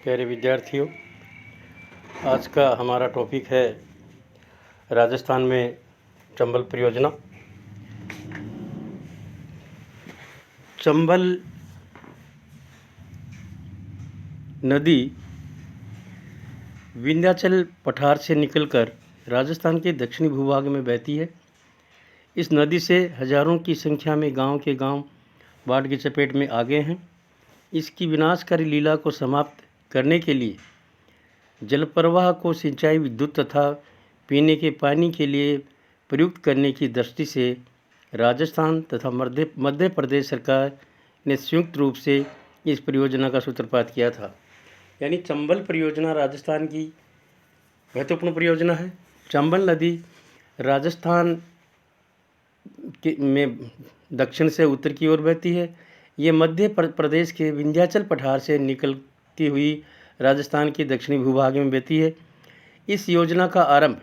प्यारे विद्यार्थियों, आज का हमारा टॉपिक है राजस्थान में चंबल परियोजना। चंबल नदी विंध्याचल पठार से निकलकर राजस्थान के दक्षिणी भूभाग में बहती है। इस नदी से हजारों की संख्या में गांव के गांव बाढ़ की चपेट में आ गए हैं। इसकी विनाशकारी लीला को समाप्त करने के लिए जल प्रवाह को सिंचाई, विद्युत तथा पीने के पानी के लिए प्रयुक्त करने की दृष्टि से राजस्थान तथा मध्य प्रदेश सरकार ने संयुक्त रूप से इस परियोजना का सूत्रपात किया था। यानी चंबल परियोजना राजस्थान की महत्वपूर्ण परियोजना है। चंबल नदी राजस्थान में दक्षिण से उत्तर की ओर बहती है। ये मध्य प्रदेश के विंध्याचल पठार से निकलती हुई राजस्थान के दक्षिणी भूभाग में बहती है। इस योजना का आरंभ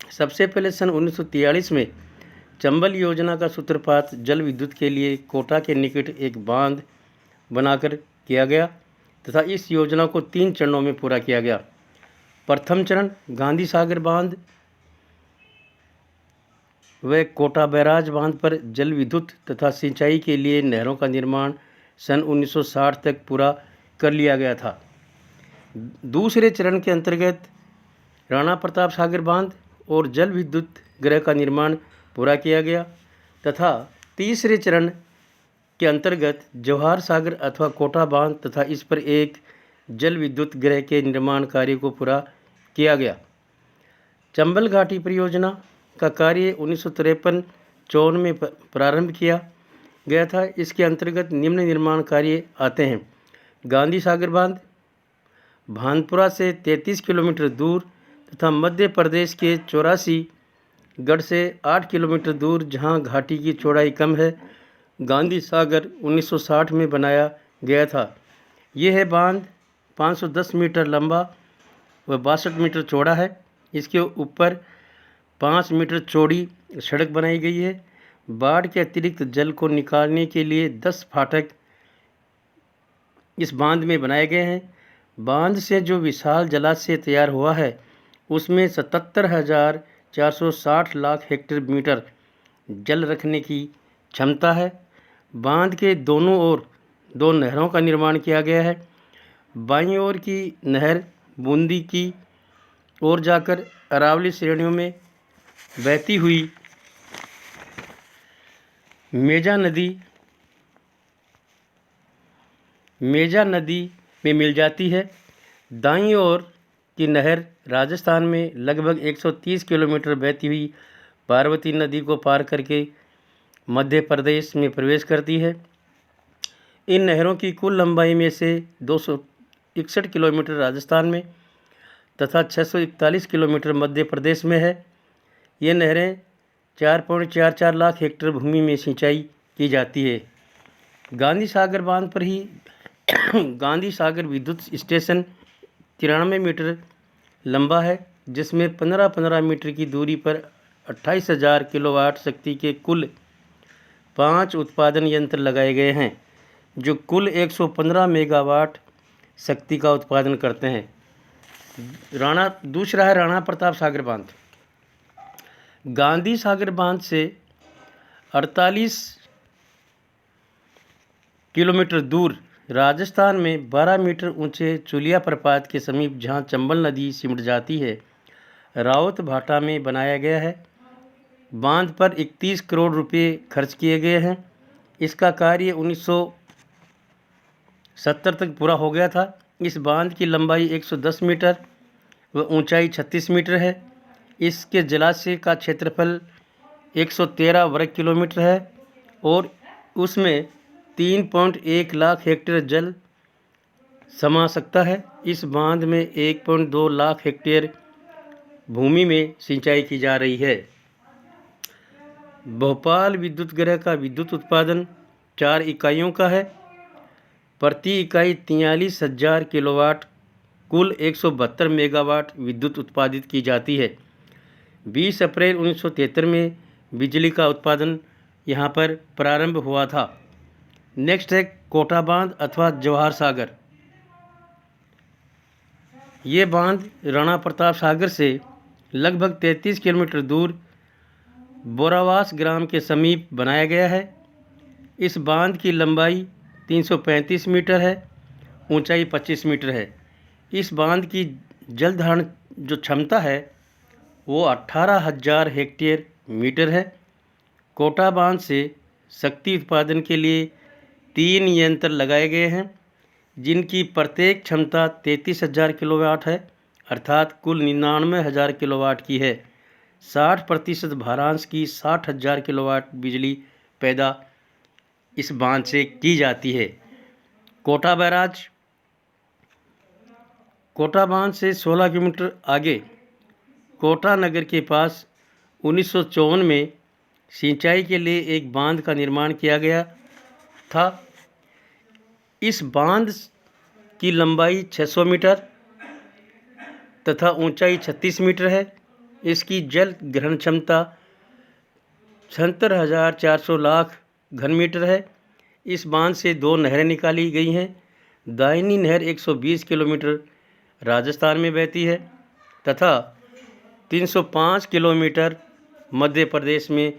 सबसे पहले सन 1943 में चंबल योजना का सूत्रपात जल विद्युत के लिए कोटा के निकट एक बांध बनाकर किया गया तथा इस योजना को 3 चरणों में पूरा किया गया। प्रथम चरण गांधी सागर बांध व कोटा बैराज बांध पर जल विद्युत तथा सिंचाई के लिए नहरों का निर्माण सन 1960 तक पूरा कर लिया गया था। दूसरे चरण के अंतर्गत राणा प्रताप सागर बांध और जल विद्युत गृह का निर्माण पूरा किया गया तथा तीसरे चरण के अंतर्गत जवाहर सागर अथवा कोटा बांध तथा इस पर एक जल विद्युत गृह के निर्माण कार्य को पूरा किया गया। चंबल घाटी परियोजना का कार्य 1953-54 में प्रारंभ किया गया था। इसके अंतर्गत निम्न निर्माण कार्य आते हैं: गांधी सागर बांध भानपुरा से 33 किलोमीटर दूर तथा मध्य प्रदेश के 84 गढ़ से 8 किलोमीटर दूर, जहां घाटी की चौड़ाई कम है। गांधी सागर 1960 में बनाया गया था। यह है बांध 510 मीटर लंबा व 62 मीटर चौड़ा है। इसके ऊपर 5 मीटर चौड़ी सड़क बनाई गई है। बाढ़ के अतिरिक्त जल को निकालने के लिए 10 फाटक इस बांध में बनाए गए हैं। बांध से जो विशाल जलाशय तैयार हुआ है उसमें 77,460 लाख हेक्टेयर मीटर जल रखने की क्षमता है। बांध के दोनों ओर 2 नहरों का निर्माण किया गया है। बाईं ओर की नहर बूंदी की ओर जाकर अरावली श्रेणियों में बहती हुई मेजा नदी में मिल जाती है। दाईं ओर की नहर राजस्थान में लगभग 130 किलोमीटर बहती हुई पार्वती नदी को पार करके मध्य प्रदेश में प्रवेश करती है। इन नहरों की कुल लंबाई में से 261 किलोमीटर राजस्थान में तथा 641 किलोमीटर मध्य प्रदेश में है। ये नहरें 4.44 लाख हेक्टेयर भूमि में सिंचाई की जाती है। गांधी सागर बांध पर ही गांधी सागर विद्युत स्टेशन 93 मीटर लंबा है, जिसमें 15-15 मीटर की दूरी पर 28,000 किलोवाट शक्ति के कुल 5 उत्पादन यंत्र लगाए गए हैं, जो कुल 115 मेगावाट शक्ति का उत्पादन करते हैं। दूसरा है राणा प्रताप सागर बांध। गांधी सागर बांध से 48 किलोमीटर दूर राजस्थान में 12 मीटर ऊंचे चुलिया प्रपात के समीप, जहां चंबल नदी सिमट जाती है, रावत भाटा में बनाया गया है। बांध पर 31 करोड़ रुपए खर्च किए गए हैं। इसका कार्य 1970 तक पूरा हो गया था। इस बांध की लंबाई 110 मीटर व ऊंचाई 36 मीटर है। इसके जलाशय का क्षेत्रफल 113 वर्ग किलोमीटर है और उसमें 3.1 लाख हेक्टेयर जल समा सकता है। इस बांध में 1.2 लाख हेक्टेयर भूमि में सिंचाई की जा रही है। भोपाल विद्युत गृह का विद्युत उत्पादन 4 इकाइयों का है। प्रति इकाई 43,000 किलोवाट, कुल 172 मेगावाट विद्युत उत्पादित की जाती है। 20 अप्रैल 1973 में बिजली का उत्पादन यहाँ पर प्रारंभ हुआ था। नेक्स्ट है कोटा बांध अथवा जवाहर सागर। ये बांध राणा प्रताप सागर से लगभग 33 किलोमीटर दूर बोरावास ग्राम के समीप बनाया गया है। इस बांध की लंबाई 335 मीटर है, ऊंचाई 25 मीटर है। इस बांध की जल धारण जो क्षमता है वो 18,000 हेक्टेयर मीटर है। कोटा बांध से शक्ति उत्पादन के लिए 3 यंत्र लगाए गए हैं, जिनकी प्रत्येक क्षमता 33,000 किलोवाट है, अर्थात कुल 99,000 किलोवाट की है। 60% भारांश की 60,000 किलोवाट बिजली पैदा इस बांध से की जाती है। कोटा बैराज कोटा बांध से 16 किलोमीटर आगे कोटा नगर के पास 1954 में सिंचाई के लिए एक बांध का निर्माण किया गया था। इस बांध की लंबाई 600 मीटर तथा ऊंचाई 36 मीटर है। इसकी जल ग्रहण क्षमता 76,400 लाख घन मीटर है। इस बांध से 2 नहरें निकाली गई हैं। दाहिनी नहर 120 किलोमीटर राजस्थान में बहती है तथा 305 किलोमीटर मध्य प्रदेश में।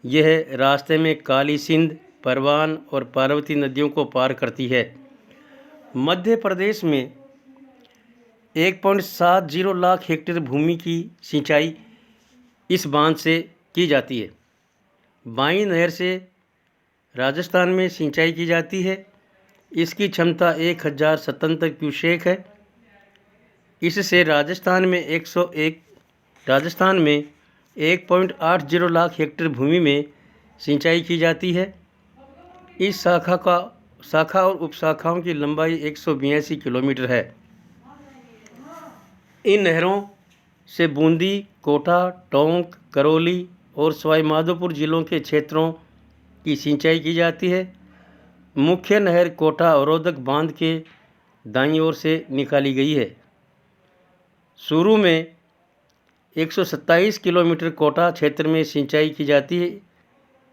यह रास्ते में काली सिंध, परवान और पार्वती नदियों को पार करती है। मध्य प्रदेश में 1.70 लाख हेक्टेयर भूमि की सिंचाई इस बांध से की जाती है। बाईं नहर से राजस्थान में सिंचाई की जाती है। इसकी क्षमता 1,077 क्यूसेक है। इससे राजस्थान में 1.80 लाख हेक्टेयर भूमि में सिंचाई की जाती है। इस शाखा और उपशाखाओं की लंबाई 182 किलोमीटर है। इन नहरों से बूंदी, कोटा, टोंक, करौली और सवाई माधोपुर जिलों के क्षेत्रों की सिंचाई की जाती है। मुख्य नहर कोटा अवरोधक बांध के दाईं ओर से निकाली गई है। शुरू में 127 किलोमीटर कोटा क्षेत्र में सिंचाई की जाती है।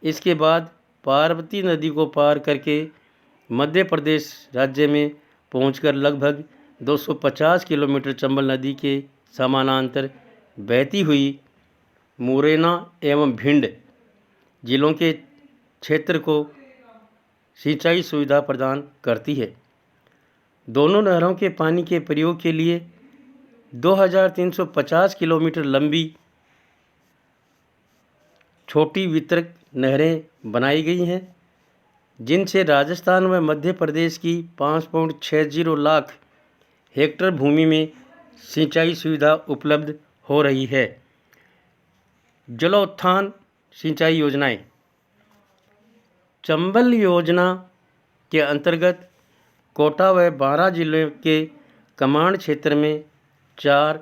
इसके बाद पार्वती नदी को पार करके मध्य प्रदेश राज्य में पहुंचकर लगभग 250 किलोमीटर चंबल नदी के समानांतर बहती हुई मुरैना एवं भिंड जिलों के क्षेत्र को सिंचाई सुविधा प्रदान करती है। दोनों नहरों के पानी के प्रयोग के लिए 2,350 किलोमीटर लंबी छोटी वितरक नहरें बनाई गई हैं, जिनसे राजस्थान व मध्य प्रदेश की 5.60 लाख हेक्टेयर भूमि में सिंचाई सुविधा उपलब्ध हो रही है। जलोत्थान सिंचाई योजनाएं। चंबल योजना के अंतर्गत कोटा व बारां जिले के कमांड क्षेत्र में 4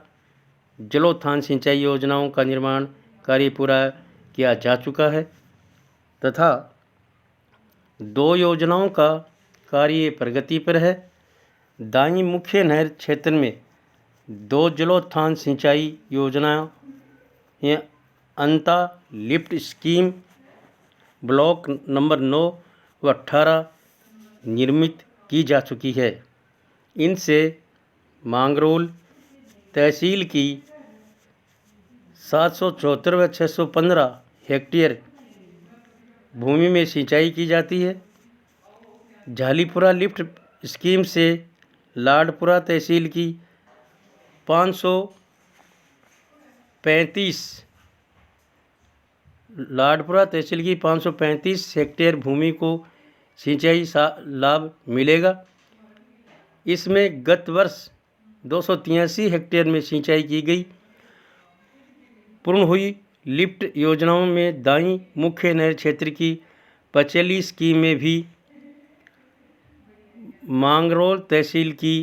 जलोत्थान सिंचाई योजनाओं का निर्माण कार्य पूरा किया जा चुका है तथा 2 योजनाओं का कार्य प्रगति पर है। दाईं मुख्य नहर क्षेत्र में 2 जलोत्थान सिंचाई योजनाएं अंता लिफ्ट स्कीम ब्लॉक नंबर 9 व 18 निर्मित की जा चुकी है। इनसे मांगरोल तहसील की 774 व 615 हेक्टेयर भूमि में सिंचाई की जाती है। झालीपुरा लिफ्ट स्कीम से लाडपुरा तहसील की 535 हेक्टेयर भूमि को सिंचाई लाभ मिलेगा। इसमें गत वर्ष 283 हेक्टेयर में सिंचाई की गई। पूर्ण हुई लिफ्ट योजनाओं में दाईं मुख्य नहर क्षेत्र की पचेली स्कीम में भी मांगरोल तहसील की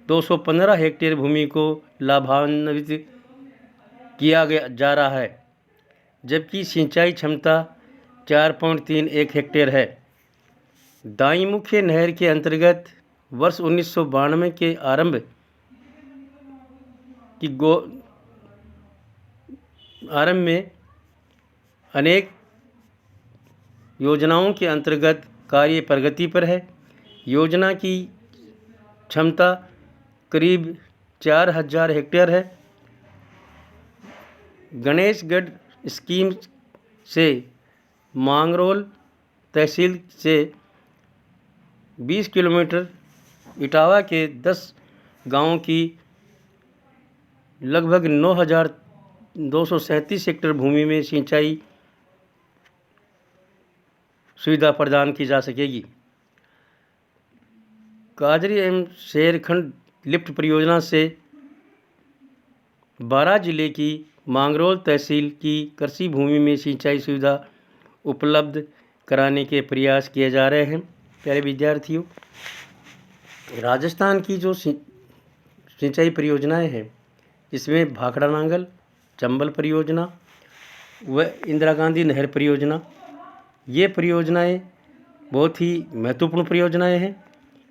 215 हेक्टेयर भूमि को लाभान्वित किया जा रहा है, जबकि सिंचाई क्षमता 4.31 हेक्टेयर है। दाईं मुख्य नहर के अंतर्गत वर्ष 1992 के आरंभ में अनेक योजनाओं के अंतर्गत कार्य प्रगति पर है। योजना की क्षमता करीब 4000 हेक्टेयर है। गणेशगढ़ स्कीम से मांगरोल तहसील से 20 किलोमीटर इटावा के 10 गांवों की लगभग 9237 हेक्टेयर भूमि में सिंचाई सुविधा प्रदान की जा सकेगी। काजरी एवं शेरखंड लिफ्ट परियोजना से 12 जिले की मांगरोल तहसील की कृषि भूमि में सिंचाई सुविधा उपलब्ध कराने के प्रयास किए जा रहे हैं। प्यारे विद्यार्थियों, राजस्थान की जो सिंचाई परियोजनाएं हैं, इसमें भाखड़ा नांगल, चंबल परियोजना व इंदिरा गांधी नहर परियोजना, ये परियोजनाएं बहुत ही महत्वपूर्ण परियोजनाएं हैं।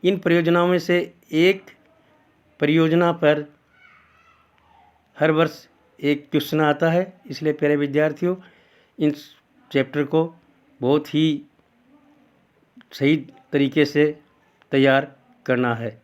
इन परियोजनाओं में से एक परियोजना पर हर वर्ष एक क्वेश्चन आता है, इसलिए प्यारे विद्यार्थियों, इन चैप्टर को बहुत ही सही तरीके से तैयार करना है।